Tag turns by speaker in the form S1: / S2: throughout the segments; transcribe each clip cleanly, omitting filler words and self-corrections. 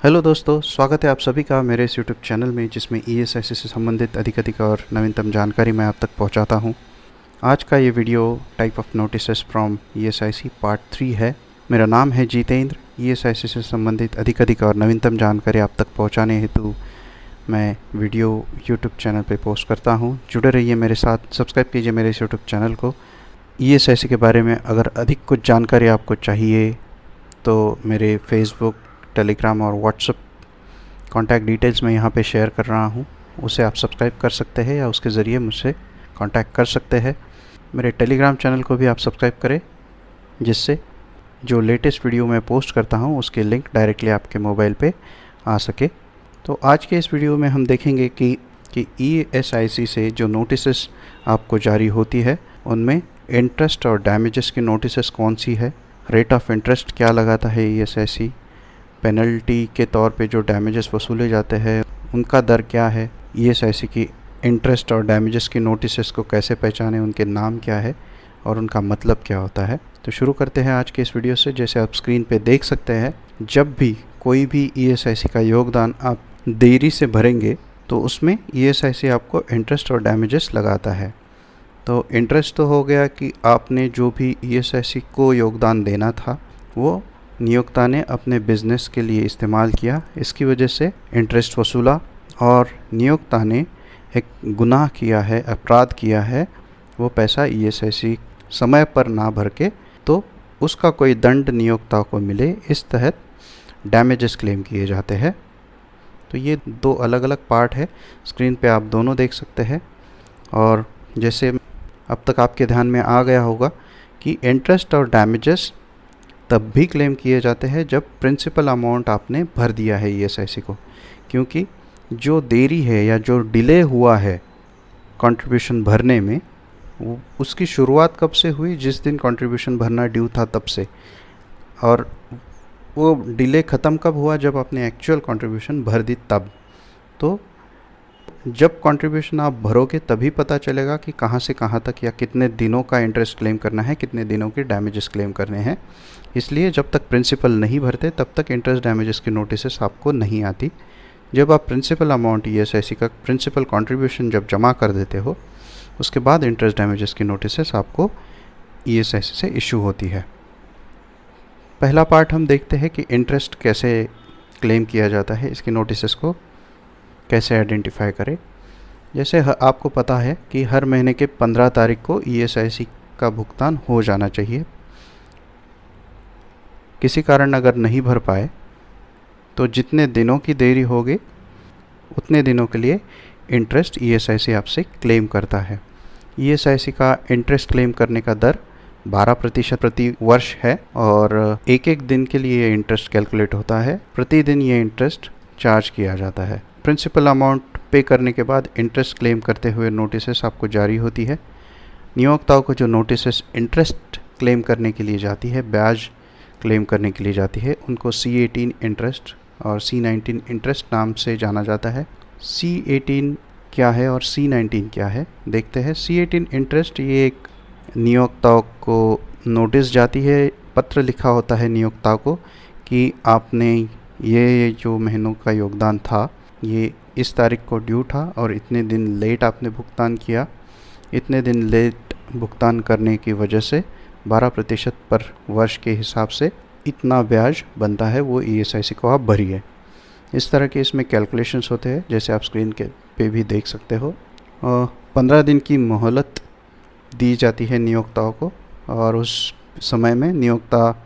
S1: Hello दोस्तों, स्वागत है आप सभी का मेरे इस यूट्यूब चैनल में जिसमें ईएसआईसी से संबंधित अधिक और नवीनतम जानकारी मैं आप तक पहुंचाता हूं। आज का ये video type of notices from ESIC part 3 है। मेरा नाम है जितेंद्र। ईएसआईसी से संबंधित अधिक और नवीनतम जानकारी आप तक पहुंचाने हेतु मैं वीडियो यूट्यूब चैनल पे पोस्ट करता हूं। जुड़े रहिए मेरे साथ, सब्सक्राइब कीजिए मेरे इस यूट्यूब चैनल को। ईएसआईसी के बारे में अगर अधिक कुछ जानकारी आपको चाहिए तो मेरे फेसबुक, टेलीग्राम और व्हाट्सएप कॉन्टैक्ट डिटेल्स मैं यहाँ पे शेयर कर रहा हूँ। उसे आप सब्सक्राइब कर सकते हैं या उसके ज़रिए मुझसे कांटेक्ट कर सकते हैं। मेरे टेलीग्राम चैनल को भी आप सब्सक्राइब करें, जिससे जो लेटेस्ट वीडियो मैं पोस्ट करता हूँ उसके लिंक डायरेक्टली आपके मोबाइल पे आ सके। तो आज के इस वीडियो में हम देखेंगे कि ईएसआईसी से जो नोटिसेस आपको जारी होती है उनमें इंटरेस्ट और डैमेजेस की नोटिसेस कौन सी है, रेट ऑफ इंटरेस्ट क्या लगाता है ईएसआईसी, पेनल्टी के तौर पे जो डैमेजेस वसूले जाते हैं उनका दर क्या है, ईएसआईसी की इंटरेस्ट और डैमेजेस की नोटिसेस को कैसे पहचानें, उनके नाम क्या है और उनका मतलब क्या होता है। तो शुरू करते हैं आज के इस वीडियो से। जैसे आप स्क्रीन पे देख सकते हैं, जब भी कोई भी ईएसआईसी का योगदान आप देरी से भरेंगे तो उसमें ईएसआईसी आपको इंटरेस्ट और डैमेजेस लगाता है। तो इंटरेस्ट तो हो गया कि आपने जो भी ईएसआईसी को योगदान देना था वो नियोक्ता ने अपने बिजनेस के लिए इस्तेमाल किया, इसकी वजह से इंटरेस्ट वसूला। और नियोक्ता ने एक गुनाह किया है, अपराध किया है, वो पैसा ईएसआईसी समय पर ना भर के, तो उसका कोई दंड नियोक्ता को मिले, इस तहत डैमेजेस क्लेम किए जाते हैं। तो ये दो अलग अलग पार्ट है, स्क्रीन पे आप दोनों देख सकते हैं। और जैसे अब तक आपके ध्यान में आ गया होगा कि इंटरेस्ट और डैमेजेस तब भी क्लेम किए जाते हैं जब प्रिंसिपल अमाउंट आपने भर दिया है ईएसआईसी को, क्योंकि जो देरी है या जो डिले हुआ है कंट्रीब्यूशन भरने में, उसकी शुरुआत कब से हुई, जिस दिन कंट्रीब्यूशन भरना ड्यू था तब से, और वो डिले ख़त्म कब हुआ, जब आपने एक्चुअल कंट्रीब्यूशन भर दी तब। तो जब कंट्रीब्यूशन आप भरोगे तभी पता चलेगा कि कहाँ से कहाँ तक या कितने दिनों का इंटरेस्ट क्लेम करना है, कितने दिनों के डैमेजेस क्लेम करने हैं। इसलिए जब तक प्रिंसिपल नहीं भरते तब तक इंटरेस्ट डैमेजेस की नोटिसेस आपको नहीं आती। जब आप प्रिंसिपल अमाउंट ईएसआईसी का प्रिंसिपल कंट्रीब्यूशन जब जमा कर देते हो, उसके बाद इंटरेस्ट डैमेजेस की नोटिसेस आपको ईएसआईसी से इशू होती है। पहला पार्ट हम देखते हैं कि इंटरेस्ट कैसे क्लेम किया जाता है, इसकी नोटिसेस को कैसे आइडेंटिफाई करें। जैसे आपको पता है कि हर महीने के 15 तारीख को ईएसआईसी का भुगतान हो जाना चाहिए। किसी कारण अगर नहीं भर पाए तो जितने दिनों की देरी होगी उतने दिनों के लिए इंटरेस्ट ईएसआईसी आपसे क्लेम करता है। ईएसआईसी का इंटरेस्ट क्लेम करने का दर 12% प्रति वर्ष है और एक एक दिन के लिए ये इंटरेस्ट कैलकुलेट होता है। प्रतिदिन ये इंटरेस्ट चार्ज किया जाता है। प्रिंसिपल अमाउंट पे करने के बाद इंटरेस्ट क्लेम करते हुए नोटिसेस आपको जारी होती है। नियोक्ताओं को जो नोटिसेस इंटरेस्ट क्लेम करने के लिए जाती है, ब्याज क्लेम करने के लिए जाती है, उनको C18 इंटरेस्ट और C19 इंटरेस्ट नाम से जाना जाता है। C18 क्या है और C19 क्या है देखते हैं। C18 इंटरेस्ट ये एक नियोक्ताओं को नोटिस जाती है, पत्र लिखा होता है नियोक्ता को कि आपने ये जो महीनों का योगदान था ये इस तारीख को ड्यू था और इतने दिन लेट आपने भुगतान किया। इतने दिन लेट भुगतान करने की वजह से 12% पर वर्ष के हिसाब से इतना ब्याज बनता है, वो ईएसआईसी को आप भरिए। इस तरह के इसमें कैलकुलेशंस होते हैं, जैसे आप स्क्रीन के पे भी देख सकते हो। 15 दिन की मोहलत दी जाती है नियोक्ताओं को और उस समय में नियोक्ता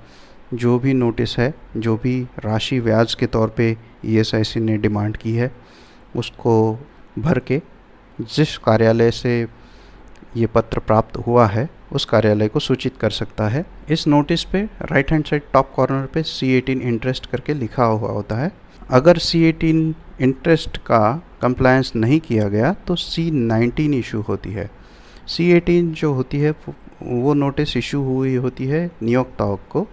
S1: जो भी नोटिस है, जो भी राशि ब्याज के तौर पे ईएसआईसी ने डिमांड की है, उसको भर के जिस कार्यालय से ये पत्र प्राप्त हुआ है उस कार्यालय को सूचित कर सकता है। इस नोटिस पे right hand side top corner पे C18 इंटरेस्ट करके लिखा हुआ होता है। अगर C18 इंटरेस्ट का कंप्लायंस नहीं किया गया तो C19 इशू होती है। C18 जो होती है वो नोटिस इशू हुई होती है नियोक्ताओं को।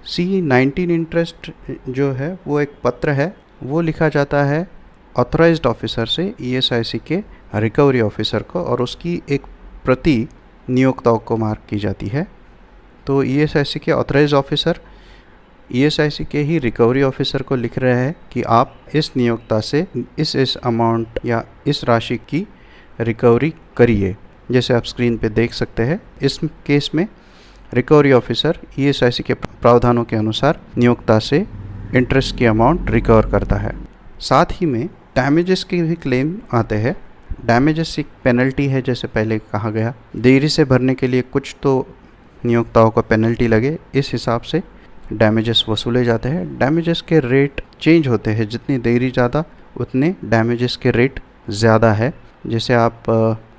S1: C19 इंटरेस्ट जो है वो एक पत्र है, वो लिखा जाता है ऑथराइज्ड ऑफिसर से ईएसआईसी के रिकवरी ऑफिसर को और उसकी एक प्रति नियोक्ताओं को मार्क की जाती है। तो ईएसआईसी के ऑथराइज्ड ऑफिसर ईएसआईसी के ही रिकवरी ऑफिसर को लिख रहे हैं कि आप इस नियोक्ता से इस अमाउंट या इस राशि की रिकवरी करिए। जैसे आप स्क्रीन पे देख सकते हैं, इस केस में रिकवरी ऑफिसर ईएसआईसी के प्रावधानों के अनुसार नियोक्ता से इंटरेस्ट की अमाउंट रिकवर करता है। साथ ही में डैमेजेस के भी क्लेम आते हैं। डैमेजेस एक पेनल्टी है, जैसे पहले कहा गया, देरी से भरने के लिए कुछ तो नियोक्ताओं को पेनल्टी लगे, इस हिसाब से डैमेजेस वसूले जाते हैं। डैमेजेस के रेट चेंज होते हैं, जितनी देरी ज़्यादा उतने डैमेजेस के रेट ज़्यादा है। जैसे आप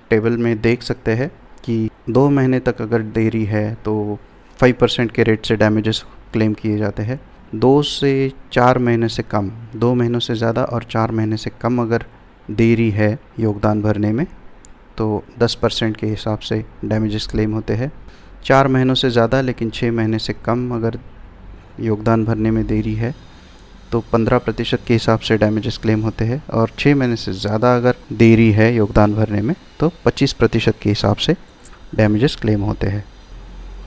S1: टेबल में देख सकते हैं कि 2 महीने तक अगर देरी है तो 5% के रेट से डैमेजेस क्लेम किए जाते हैं। 2 से 4 महीने से कम, 2 महीनों से ज़्यादा और 4 महीने से कम अगर देरी है योगदान भरने में तो 10% के हिसाब से डैमेजेस क्लेम होते हैं। 4 महीनों से ज़्यादा लेकिन 6 महीने से कम अगर योगदान भरने में देरी है तो 15% के हिसाब से डैमेजेस क्लेम होते हैं, और 6 महीने से ज़्यादा अगर देरी है योगदान भरने में तो 25% के हिसाब से डैमेजेस क्लेम होते हैं।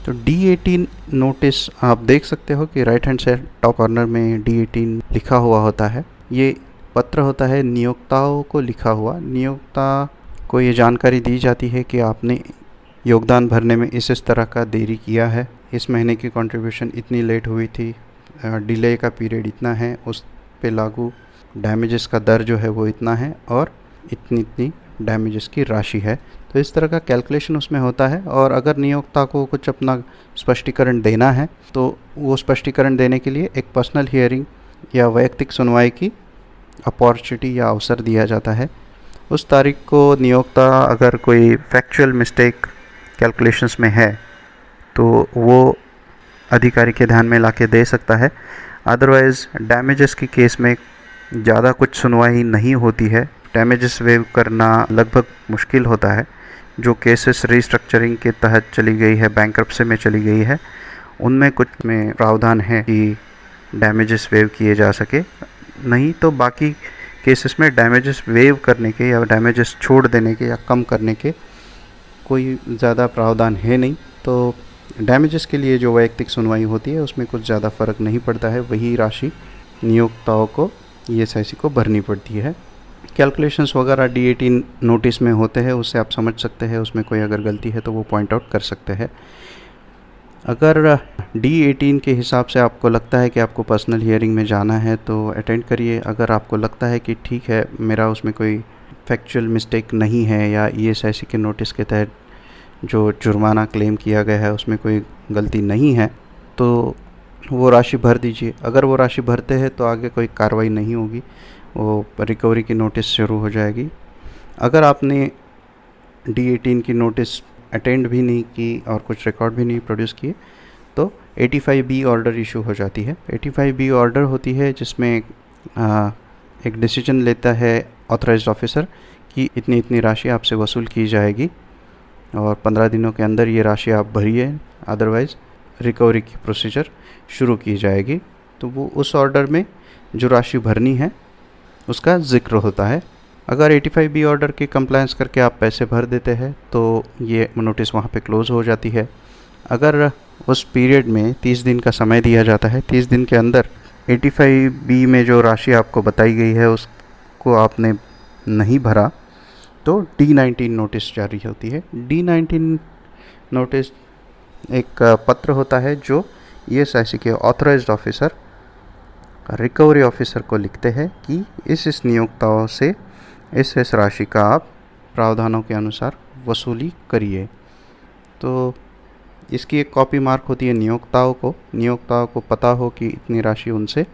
S1: तो D18 नोटिस आप देख सकते हो कि राइट हैंड से टॉप कॉर्नर में D18 लिखा हुआ होता है। ये पत्र होता है नियोक्ताओं को लिखा हुआ। नियोक्ता को ये जानकारी दी जाती है कि आपने योगदान भरने में इस तरह का देरी किया है, इस महीने की कंट्रीब्यूशन इतनी लेट हुई थी, डिले का पीरियड इतना है, उस पे लागू डैमेजेस का दर जो है वो इतना है और इतनी इतनी डैमेजेस की राशि है। तो इस तरह का कैलकुलेशन उसमें होता है। और अगर नियोक्ता को कुछ अपना स्पष्टीकरण देना है तो वो स्पष्टीकरण देने के लिए एक पर्सनल हियरिंग या वैयक्तिक सुनवाई की अपॉर्चुनिटी या अवसर दिया जाता है। उस तारीख को नियोक्ता अगर कोई फैक्चुअल मिस्टेक कैलकुलेशंस में है तो वो अधिकारी के ध्यान में लाके दे सकता है। अदरवाइज़ डैमेजेस की केस में ज़्यादा कुछ सुनवाई नहीं होती है। डैमेजेस वेव करना लगभग मुश्किल होता है। जो केसेस रिस्ट्रक्चरिंग के तहत चली गई है, बैंक्रप्सी में चली गई है, उनमें कुछ में प्रावधान है कि डैमेजेस वेव किए जा सके, नहीं तो बाकी केसेस में डैमेजेस वेव करने के या डैमेजेस छोड़ देने के या कम करने के कोई ज़्यादा प्रावधान है नहीं। तो डैमेजेस के लिए जो वैयक्तिक सुनवाई होती है उसमें कुछ ज़्यादा फ़र्क नहीं पड़ता है, वही राशि नियोक्ताओं को ईएसआईसी को भरनी पड़ती है। कैलकुलेशंस वगैरह D18 नोटिस में होते हैं, उससे आप समझ सकते हैं, उसमें कोई अगर गलती है तो वो पॉइंट आउट कर सकते हैं। अगर D18 के हिसाब से आपको लगता है कि आपको पर्सनल हियरिंग में जाना है तो अटेंड करिए। अगर आपको लगता है कि ठीक है, मेरा उसमें कोई फैक्चुअल मिस्टेक नहीं है या ईएसआईसी के नोटिस के तहत जो जुर्माना क्लेम किया गया है उसमें कोई गलती नहीं है, तो वो राशि भर दीजिए। अगर वो राशि भरते हैं तो आगे कोई कार्रवाई नहीं होगी, वो रिकवरी की नोटिस शुरू हो जाएगी। अगर आपने D18 की नोटिस अटेंड भी नहीं की और कुछ रिकॉर्ड भी नहीं प्रोड्यूस किए तो 85B ऑर्डर इशू हो जाती है। 85B ऑर्डर होती है जिसमें एक डिसीजन लेता है ऑथराइज्ड ऑफिसर कि इतनी इतनी राशि आपसे वसूल की जाएगी और 15 दिनों के अंदर ये राशि आप भरिए, अदरवाइज़ रिकवरी की प्रोसीजर शुरू की जाएगी। तो वो उस ऑर्डर में जो राशि भरनी है उसका ज़िक्र होता है। अगर 85B ऑर्डर की कंप्लायंस करके आप पैसे भर देते हैं तो ये नोटिस वहाँ पे क्लोज़ हो जाती है। अगर उस पीरियड में 30 दिन का समय दिया जाता है, 30 दिन के अंदर 85B में जो राशि आपको बताई गई है उसको आपने नहीं भरा तो D19 नोटिस जारी होती है। D19 नोटिस एक पत्र होता है जो ईएसआईसी के ऑथराइज्ड ऑफिसर रिकवरी ऑफिसर को लिखते हैं कि इस नियोक्ताओं से इस राशि का आप प्रावधानों के अनुसार वसूली करिए। तो इसकी एक कॉपी मार्क होती है नियोक्ताओं को पता हो कि इतनी राशि उनसे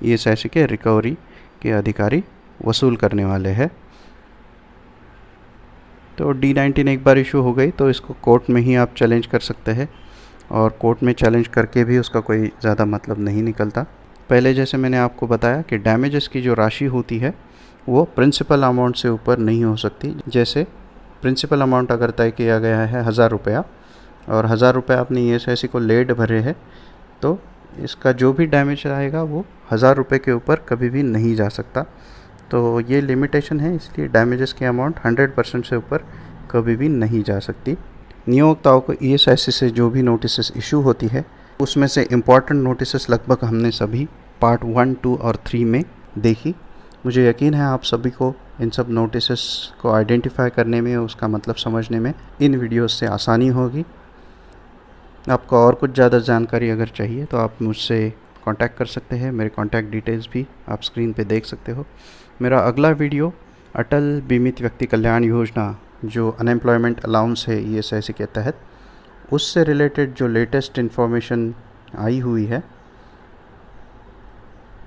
S1: ईएसआईसी के रिकवरी के अधिकारी वसूल करने वाले हैं। तो D19 एक बार इशू हो गई तो इसको कोर्ट में ही आप चैलेंज कर सकते हैं, और कोर्ट में चैलेंज करके भी उसका कोई ज़्यादा मतलब नहीं निकलता। पहले जैसे मैंने आपको बताया कि डैमेजेस की जो राशि होती है वो प्रिंसिपल अमाउंट से ऊपर नहीं हो सकती। जैसे प्रिंसिपल अमाउंट अगर तय किया गया है 1000 रुपया और 1000 रुपये आपने ईएसआईसी को लेट भरे हैं तो इसका जो भी डैमेज आएगा वो 1000 रुपये के ऊपर कभी भी नहीं जा सकता। तो ये लिमिटेशन है, इसलिए डैमेजेस की अमाउंट 100% से ऊपर कभी भी नहीं जा सकती। नियोक्ताओं को ईएसआईसी से जो भी नोटिस इशू होती है उसमें से इम्पॉर्टेंट नोटिसेस लगभग हमने सभी पार्ट 1, 2 और 3 में देखी। मुझे यकीन है आप सभी को इन सब नोटिसेस को आइडेंटिफाई करने में, उसका मतलब समझने में इन वीडियोस से आसानी होगी। आपको और कुछ ज़्यादा जानकारी अगर चाहिए तो आप मुझसे कांटेक्ट कर सकते हैं। मेरे कांटेक्ट डिटेल्स भी आप स्क्रीन पे देख सकते हो। मेरा अगला वीडियो अटल बीमित व्यक्ति कल्याण योजना, जो अनएम्प्लॉयमेंट अलाउंस है ESIC के तहत, उससे रिलेटेड जो लेटेस्ट इन्फॉर्मेशन आई हुई है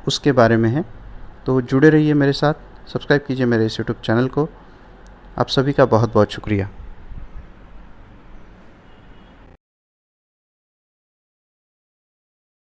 S1: उसके बारे में है। तो जुड़े रहिए मेरे साथ, सब्सक्राइब कीजिए मेरे इस यूट्यूब चैनल को। आप सभी का बहुत बहुत शुक्रिया।